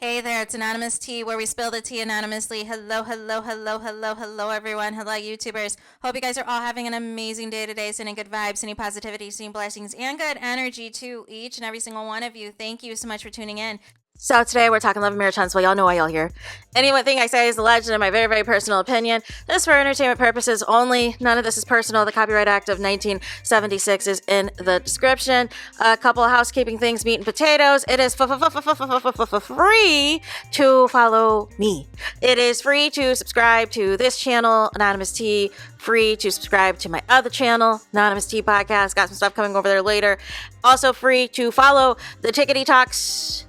Hey there, it's Anonymous Tea, where we spill the tea anonymously. Hello, hello, hello, hello, hello, everyone. Hello, YouTubers. Hope you guys are all having an amazing day today, sending good vibes, sending positivity, sending blessings, and good energy to each and every single one of you. Thank you so much for tuning in. So today we're talking love and marriage hunts. Well, y'all know why y'all here. Anything I say is the legend of my very, very personal opinion. This is for entertainment purposes only. None of this is personal. The Copyright Act of 1976 is in the description. A couple of housekeeping things, meat and potatoes. It is free to follow me. It is free to subscribe to this channel, Anonymous Tea. Free to subscribe to my other channel, Anonymous Tea Podcast. Got some stuff coming over there later. Also free to follow the Tickety Talks,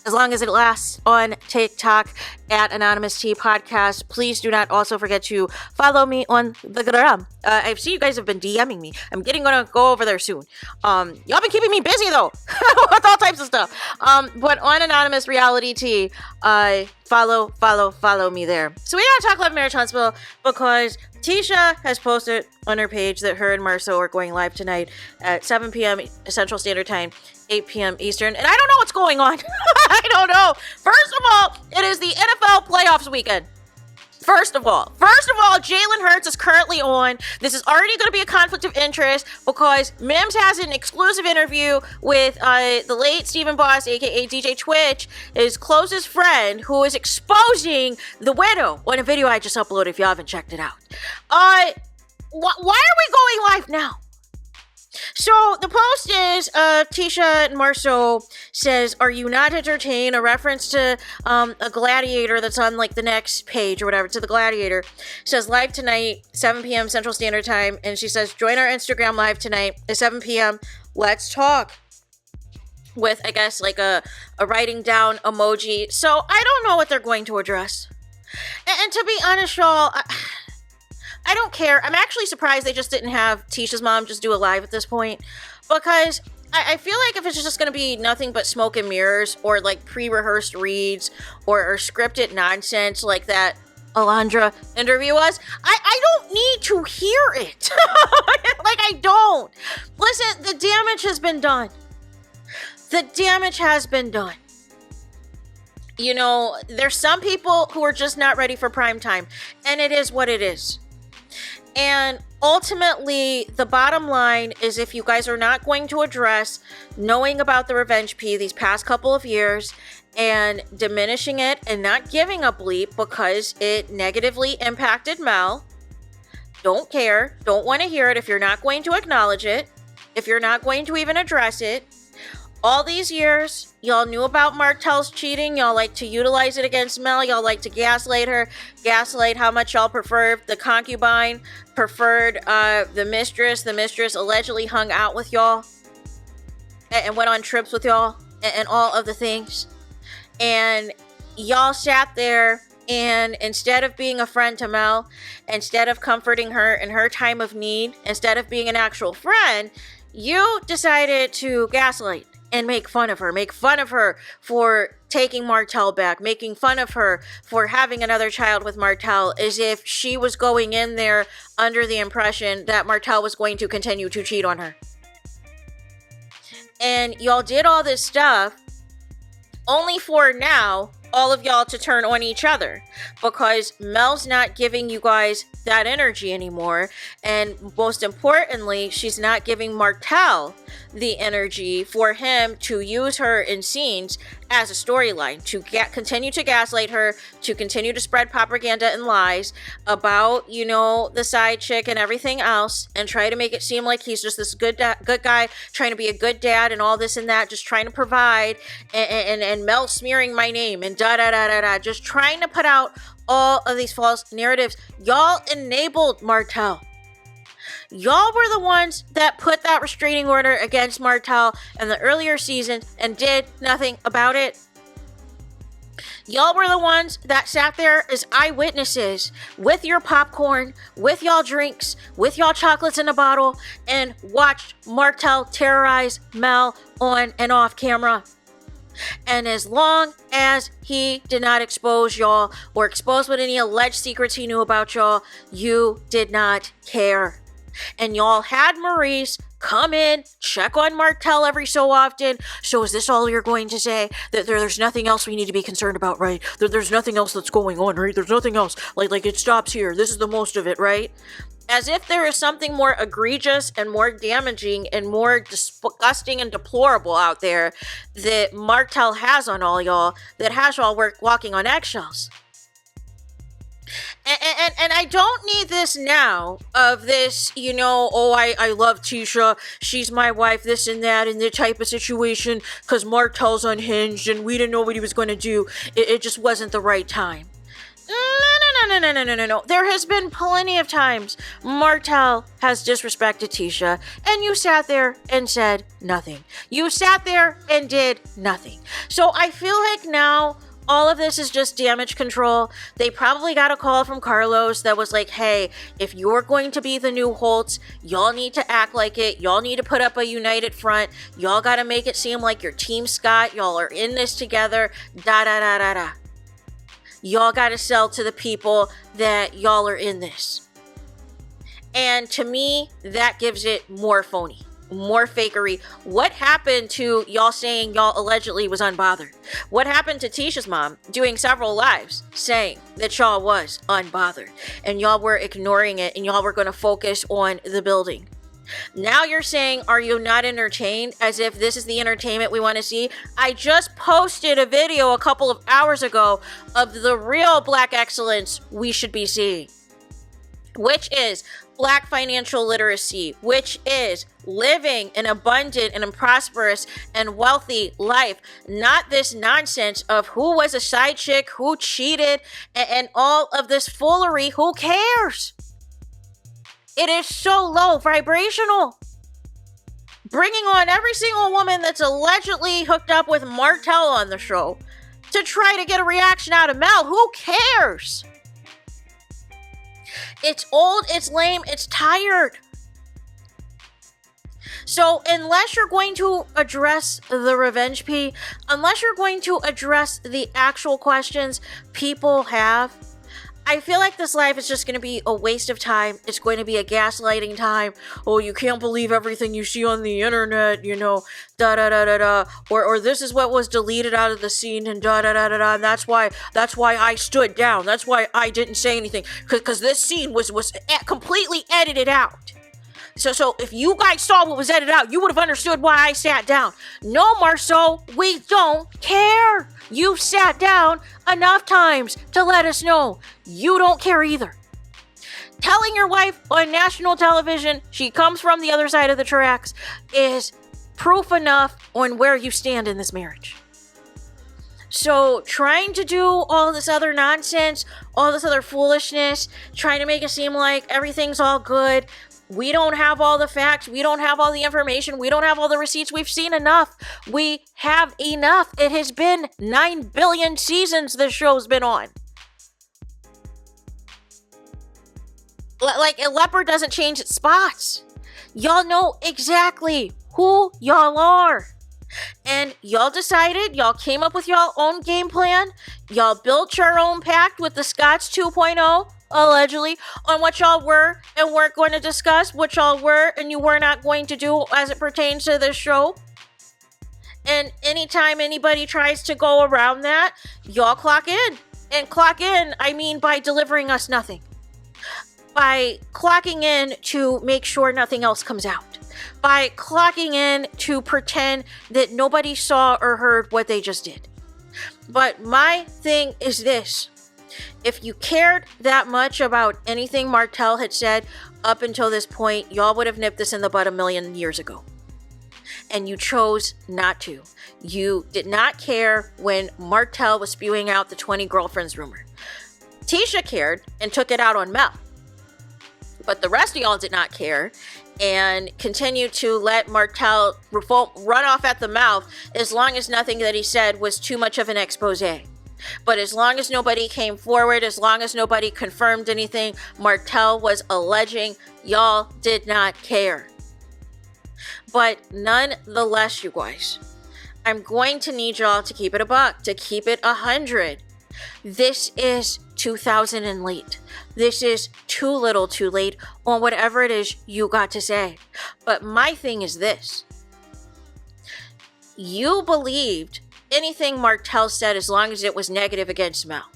as long as it lasts, on TikTok at Anonymous Tea Podcast. Please do not also forget to follow me on the gram. I've seen you guys have been DMing me. I'm gonna go over there soon. Y'all been keeping me busy though, with all types of stuff. But on Anonymous Reality Tea, follow me there. So we gotta talk Love Marriage Huntsville because Tisha has posted on her page that her and MARSAU are going live tonight at 7 p.m. Central Standard Time, 8 p.m. Eastern. And I don't know what's going on. I don't know. First of all, it is the NFL playoffs weekend. First of all, Jalen Hurts is currently on. This is already going to be a conflict of interest because Mims has an exclusive interview with the late Stephen Boss, aka DJ Twitch, his closest friend, who is exposing the widow on a video I just uploaded if you haven't checked it out. Why are we going live now? So the post is Tisha and MARSAU says, "Are you not entertained?" A reference to a gladiator that's on like the next page or whatever, to the gladiator. Says live tonight, 7 p.m. Central Standard Time, and she says join our Instagram live tonight at 7 p.m. Let's talk. With, I guess, like a writing down emoji. So I don't know what they're going to address. And to be honest, y'all, I don't care. I'm actually surprised they just didn't have Tisha's mom just do a live at this point, because I feel like if it's just going to be nothing but smoke and mirrors or like pre-rehearsed reads or scripted nonsense like that Alondra interview was, I don't need to hear it. Like, I don't. Listen, the damage has been done. The damage has been done. You know, there's some people who are just not ready for prime time, and it is what it is. And ultimately, the bottom line is, if you guys are not going to address knowing about the revenge P these past couple of years and diminishing it and not giving a bleep because it negatively impacted Mel, don't care, don't want to hear it if you're not going to acknowledge it, if you're not going to even address it. All these years, y'all knew about Martell's cheating. Y'all like to utilize it against Mel. Y'all like to gaslight her. Gaslight how much y'all preferred the concubine, preferred the mistress. The mistress allegedly hung out with y'all and went on trips with y'all and all of the things. And y'all sat there, and instead of being a friend to Mel, instead of comforting her in her time of need, instead of being an actual friend, you decided to gaslight and make fun of her for taking Martell back, making fun of her for having another child with Martell, as if she was going in there under the impression that Martell was going to continue to cheat on her. And y'all did all this stuff only for now all of y'all to turn on each other, because Mel's not giving you guys that energy anymore, and most importantly, she's not giving Martell the energy for him to use her in scenes as a storyline, to continue to gaslight her, to continue to spread propaganda and lies about, you know, the side chick and everything else, and try to make it seem like he's just this good guy, trying to be a good dad and all this and that, just trying to provide, and Mel smearing my name and just trying to put out all of these false narratives. Y'all enabled Martell. Y'all were the ones that put that restraining order against Martell in the earlier seasons and did nothing about it. Y'all were the ones that sat there as eyewitnesses with your popcorn, with y'all drinks, with y'all chocolates in a bottle, and watched Martell terrorize Mel on and off camera. And as long as he did not expose y'all or expose what any alleged secrets he knew about y'all, you did not care. And y'all had Maurice come in, check on Martell every so often. So is this all you're going to say? That there's nothing else we need to be concerned about, right? There's nothing else that's going on, right? There's nothing else. Like it stops here. This is the most of it, right? As if there is something more egregious and more damaging and more disgusting and deplorable out there that Martell has on all y'all, that has y'all walking on eggshells. And I don't need this now of this, I love Tisha, she's my wife, this and that, and the type of situation, because Martell's unhinged and we didn't know what he was going to do. It just wasn't the right time. No. There has been plenty of times Martell has disrespected Tisha, and you sat there and said nothing. You sat there and did nothing. So I feel like now all of this is just damage control. They probably got a call from Carlos that was like, hey, if you're going to be the new Holtz, y'all need to act like it. Y'all need to put up a united front. Y'all got to make it seem like you're Team Scott. Y'all are in this together. Da. Y'all got to sell to the people that y'all are in this. And to me, that gives it more phony, more fakery. What happened to y'all saying y'all allegedly was unbothered? What happened to Tisha's mom doing several lives saying that y'all was unbothered and y'all were ignoring it and y'all were going to focus on the building? Now you're saying, are you not entertained? As if this is the entertainment we want to see. I just posted a video a couple of hours ago of the real Black excellence we should be seeing, which is Black financial literacy, which is living an abundant and a prosperous and wealthy life. Not this nonsense of who was a side chick, who cheated, and all of this foolery. Who cares? It is so low vibrational. Bringing on every single woman that's allegedly hooked up with Martell on the show to try to get a reaction out of Mel. Who cares? It's old, it's lame, it's tired. So unless you're going to address the revenge P, unless you're going to address the actual questions people have, I feel like this live is just going to be a waste of time. It's going to be a gaslighting time. Oh, you can't believe everything you see on the internet, or this is what was deleted out of the scene and and that's why I stood down. That's why I didn't say anything, because this scene was completely edited out. So if you guys saw what was edited out, you would have understood why I sat down. No, MARSAU, we don't care. You sat down enough times to let us know you don't care either. Telling your wife on national television she comes from the other side of the tracks is proof enough on where you stand in this marriage. So trying to do all this other nonsense, all this other foolishness, trying to make it seem like everything's all good. We don't have all the facts. We don't have all the information. We don't have all the receipts. We've seen enough. We have enough. It has been 9 billion seasons this show's been on. Like a leopard doesn't change its spots. Y'all know exactly who y'all are. And y'all decided, y'all came up with y'all own game plan. Y'all built your own pact with the Scots 2.0. Allegedly, on what y'all were and weren't going to discuss, what y'all were and you were not going to do as it pertains to this show. And anytime anybody tries to go around that, y'all clock in. And clock in, I mean by delivering us nothing. By clocking in to make sure nothing else comes out. By clocking in to pretend that nobody saw or heard what they just did. But my thing is this. If you cared that much about anything Martell had said up until this point, y'all would have nipped this in the bud a million years ago. And you chose not to. You did not care when Martell was spewing out the 20 girlfriends rumor. Tisha cared and took it out on Mel. But the rest of y'all did not care and continued to let Martell run off at the mouth as long as nothing that he said was too much of an expose. But as long as nobody came forward, as long as nobody confirmed anything Martell was alleging, y'all did not care. But nonetheless, you guys, I'm going to need y'all to keep it a buck, to keep it 100. This is 2,000 and late. This is too little too late on whatever it is you got to say. But my thing is this. You believed anything Martell said as long as it was negative against Mel.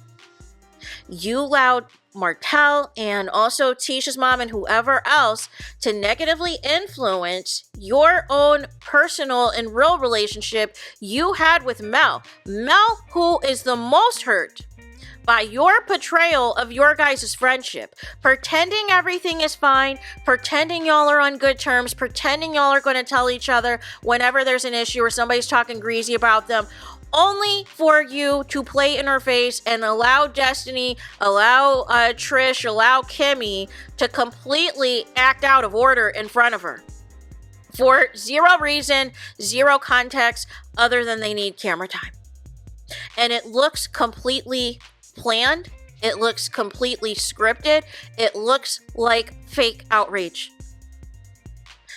You allowed Martell and also Tisha's mom and whoever else to negatively influence your own personal and real relationship you had with Mel. Mel, who is the most hurt by your portrayal of your guys' friendship, pretending everything is fine, pretending y'all are on good terms, pretending y'all are going to tell each other whenever there's an issue or somebody's talking greasy about them, only for you to play in her face and allow Destiny, allow Trish, allow Kimmy to completely act out of order in front of her. For zero reason, zero context, other than they need camera time. And it looks completely planned. It looks completely scripted. It looks like fake outrage.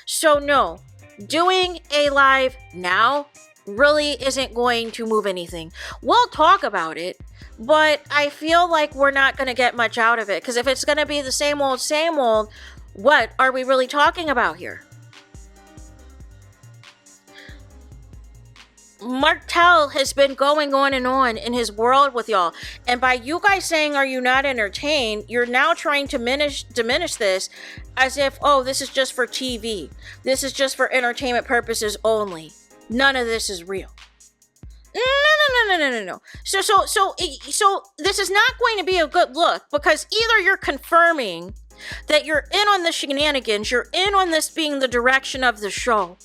So no, doing a live now really isn't going to move anything. We'll talk about it, but I feel like we're not going to get much out of it, because if it's going to be the same old, what are we really talking about here? Martell has been going on and on in his world with y'all, and by you guys saying, are you not entertained, you're now trying to diminish this as if, oh, this is just for TV. This is just for entertainment purposes only. None of this is real. No. So this is not going to be a good look, because either you're confirming that you're in on the shenanigans, you're in on this being the direction of the show,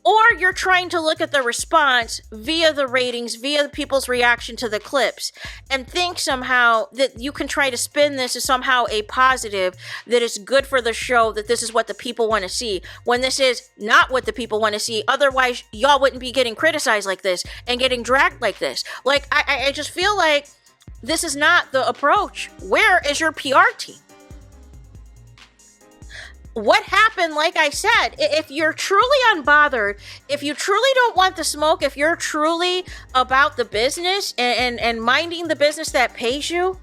or you're trying to look at the response via the ratings, via the people's reaction to the clips, and think somehow that you can try to spin this as somehow a positive, that is good for the show, that this is what the people want to see, when this is not what the people want to see. Otherwise, y'all wouldn't be getting criticized like this and getting dragged like this. Like, I just feel like this is not the approach. Where is your PR team? What happened, like I said, if you're truly unbothered, if you truly don't want the smoke, if you're truly about the business and minding the business that pays you,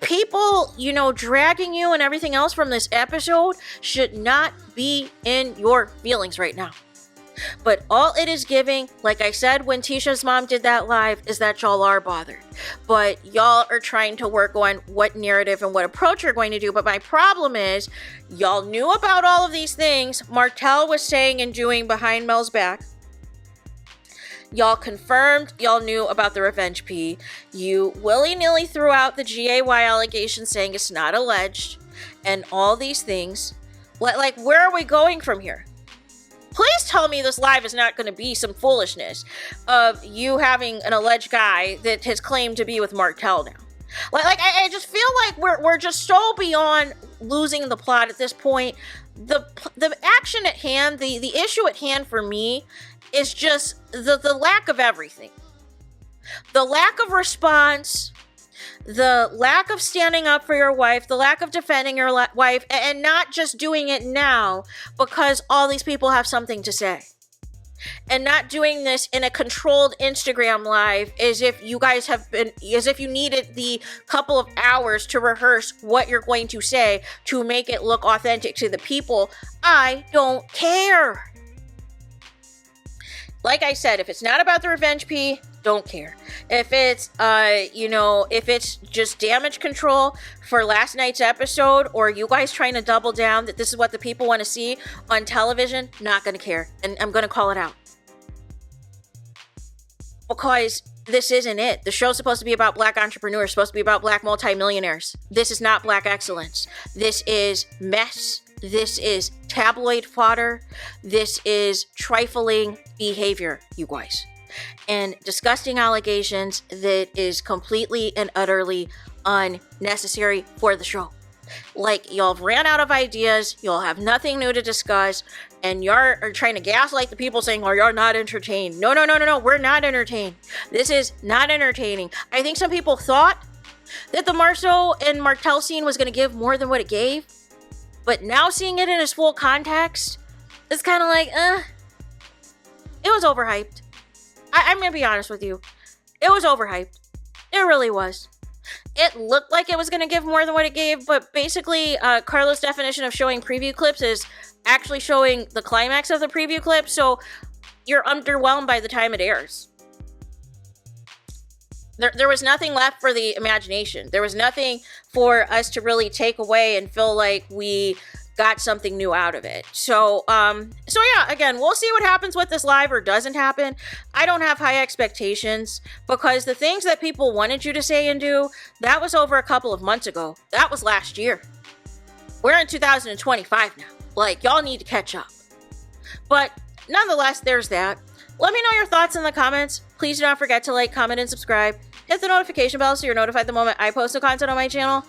people, dragging you and everything else from this episode should not be in your feelings right now. But all it is giving, like I said when Tisha's mom did that live, is that y'all are bothered. But y'all are trying to work on what narrative and what approach you're going to do. But my problem is, y'all knew about all of these things Martell was saying and doing behind Mel's back. Y'all confirmed y'all knew about the revenge P. You willy-nilly threw out the GAY allegation saying it's not alleged. And all these things. Like, where are we going from here? Please tell me this live is not going to be some foolishness of you having an alleged guy that has claimed to be with Martell now. Like I just feel like we're just so beyond losing the plot at this point. The action at hand, the issue at hand for me is just the lack of everything. The lack of response, the lack of standing up for your wife, the lack of defending your wife, and not just doing it now because all these people have something to say. And not doing this in a controlled Instagram live as if you guys have been, as if you needed the couple of hours to rehearse what you're going to say to make it look authentic to the people. I don't care. Like I said, if it's not about the revenge P, don't care. If it's, if it's just damage control for last night's episode, or you guys trying to double down that this is what the people want to see on television, not going to care. And I'm going to call it out. Because this isn't it. The show's supposed to be about black entrepreneurs, supposed to be about black multimillionaires. This is not black excellence. This is mess. This is tabloid fodder. This is trifling behavior, you guys. And disgusting allegations that is completely and utterly unnecessary for the show. Like, y'all have ran out of ideas, y'all have nothing new to discuss, and y'all are trying to gaslight the people saying, oh, you're not entertained. No, we're not entertained. This is not entertaining. I think some people thought that the MARSAU and Martell scene was going to give more than what it gave, but now seeing it in its full context, it's kind of like, it was overhyped. I'm going to be honest with you. It was overhyped. It really was. it looked like it was going to give more than what it gave, but basically, Carlo's definition of showing preview clips is actually showing the climax of the preview clip, so you're underwhelmed by the time it airs. There was nothing left for the imagination. There was nothing for us to really take away and feel like we got something new out of it. So yeah, again, we'll see what happens with this live or doesn't happen. I don't have high expectations because the things that people wanted you to say and do, that was over a couple of months ago. That was last year. We're in 2025 now. Like, y'all need to catch up. But nonetheless, there's that. Let me know your thoughts in the comments. Please do not forget to like, comment, and subscribe. Hit the notification bell so you're notified the moment I post new content on my channel.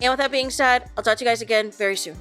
And with that being said, I'll talk to you guys again very soon.